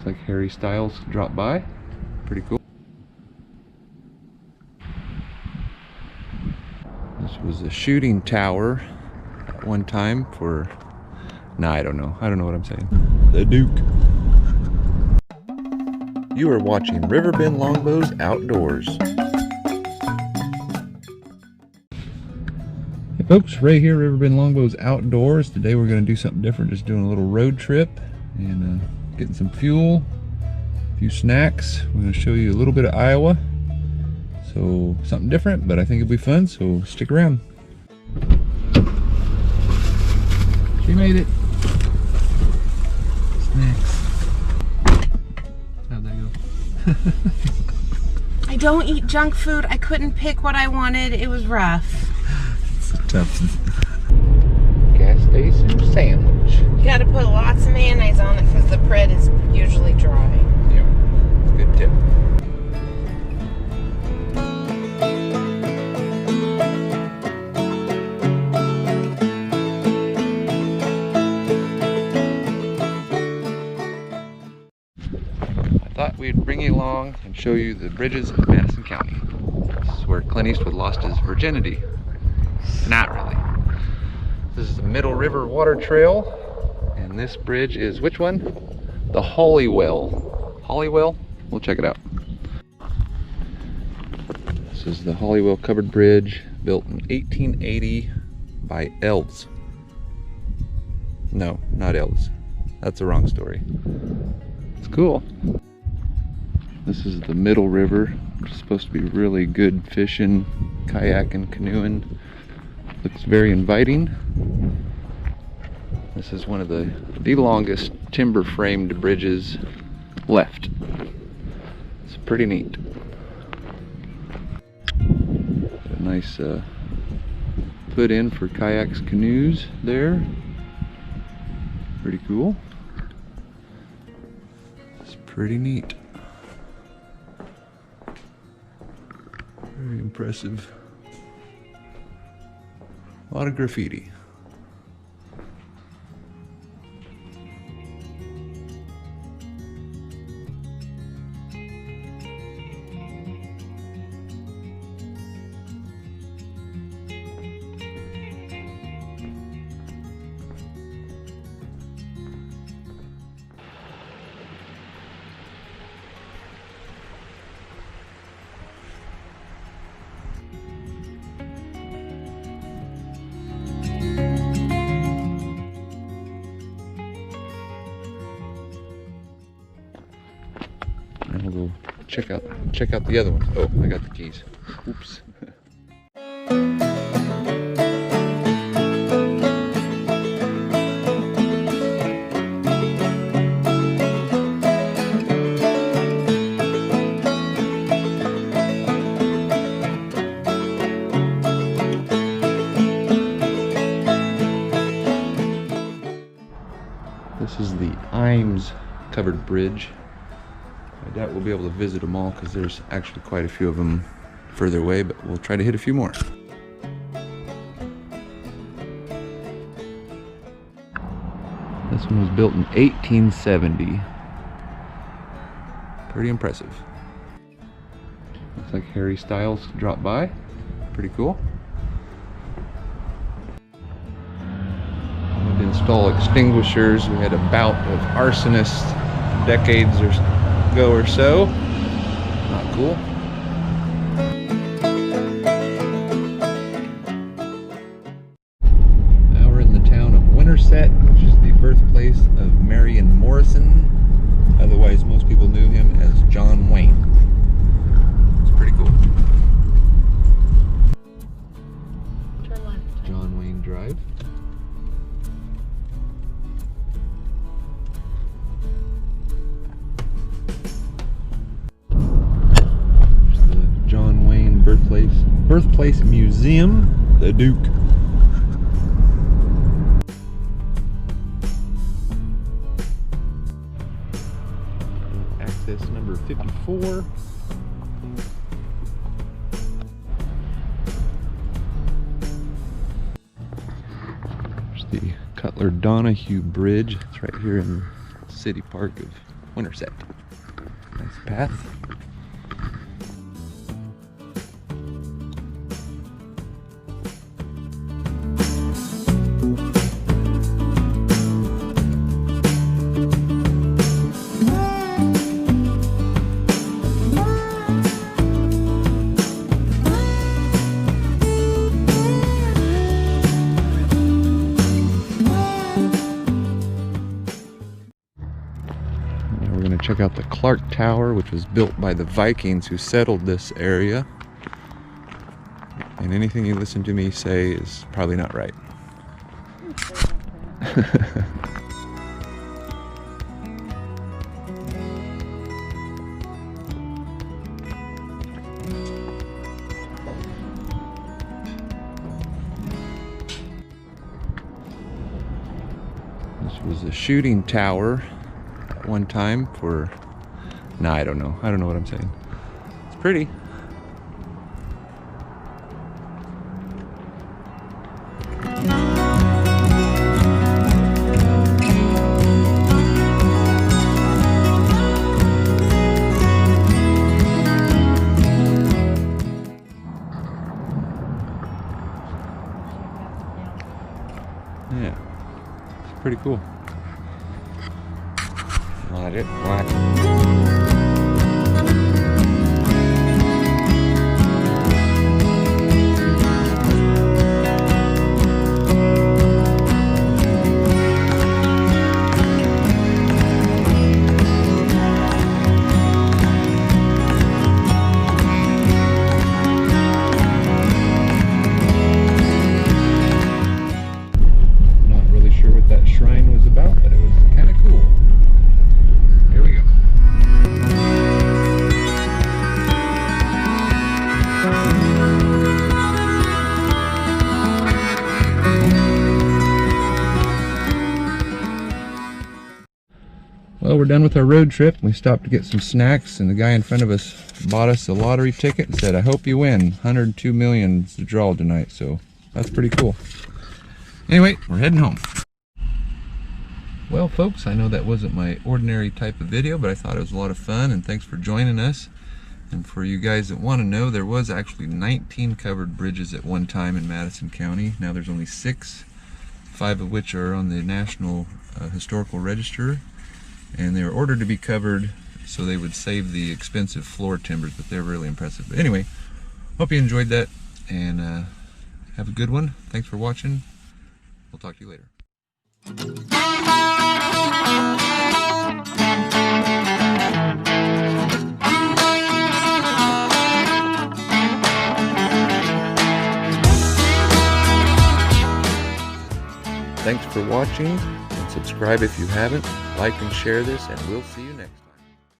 Looks like Harry Styles dropped by. Pretty cool. This was a shooting tower at one time for... Nah, I don't know. I don't know what I'm saying. The Duke. You are watching Riverbend Longbows Outdoors. Hey folks, Ray here, Riverbend Longbows Outdoors. Today we're going to do something different, just doing a little road trip and getting some fuel, a few snacks. We're going to show you a little bit of Iowa. So something different, but I think it'll be fun, so stick around. She made it. Snacks. How'd that go? I don't eat junk food. I couldn't pick what I wanted. It was rough. It's a tough gas station sandwich. You gotta put lots of mayonnaise on it because the bread is usually dry. Yeah, good tip. Thought we'd bring you along and show you the bridges of Madison County. This is where Clint Eastwood lost his virginity. Not really. This is the Middle River Water Trail, and this bridge is which one? The Hollywell. Hollywell? We'll check it out. This is the Hollywell Covered Bridge, built in 1880 by elves. No, not elves. That's the wrong story. It's cool. This is the Middle River, which is supposed to be really good fishing, kayaking, canoeing. Looks very inviting. This is one of the longest timber framed bridges left. It's pretty neat. A nice put in for kayaks, canoes there. Pretty cool. It's pretty neat. Very impressive. A lot of graffiti. We'll go check out the other one. Oh, I got the keys. Oops. This is the Imes Covered Bridge. I doubt we'll be able to visit them all because there's actually quite a few of them further away, but we'll try to hit a few more. This one was built in 1870. Pretty impressive. Looks like Harry Styles dropped by. Pretty cool. We had to install extinguishers. We had a bout of arsonists decades ago or so. Not cool. Now we're in the town of Winterset, which is the birthplace of Marion Morrison. Otherwise, most people knew him as John Wayne. It's pretty cool. Turn left. John Wayne Drive. Birthplace Museum, the Duke. Access number 54. There's the Cutler Donahue Bridge. It's right here in the city park of Winterset. Nice path. We're going to check out the Clark Tower, which was built by the Vikings who settled this area. And anything you listen to me say is probably not right. This was a shooting tower at one time for... Nah, I don't know what I'm saying. It's pretty. Yeah, it's pretty cool. Light it, light it. Well, we're done with our road trip. We stopped to get some snacks, and the guy in front of us bought us a lottery ticket and said, "I hope you win. 102 million is the draw tonight," so that's pretty cool. Anyway, we're heading home. Well, folks, I know that wasn't my ordinary type of video, but I thought it was a lot of fun, and thanks for joining us. And for you guys that want to know, there was actually 19 covered bridges at one time in Madison County. Now there's only 6, 5 of which are on the National Historical Register. And they were ordered to be covered so they would save the expensive floor timbers, but they're really impressive. But anyway, hope you enjoyed that, and have a good one. Thanks for watching. We'll talk to you later. Thanks for watching, and subscribe if you haven't. Like and share this, and we'll see you next time.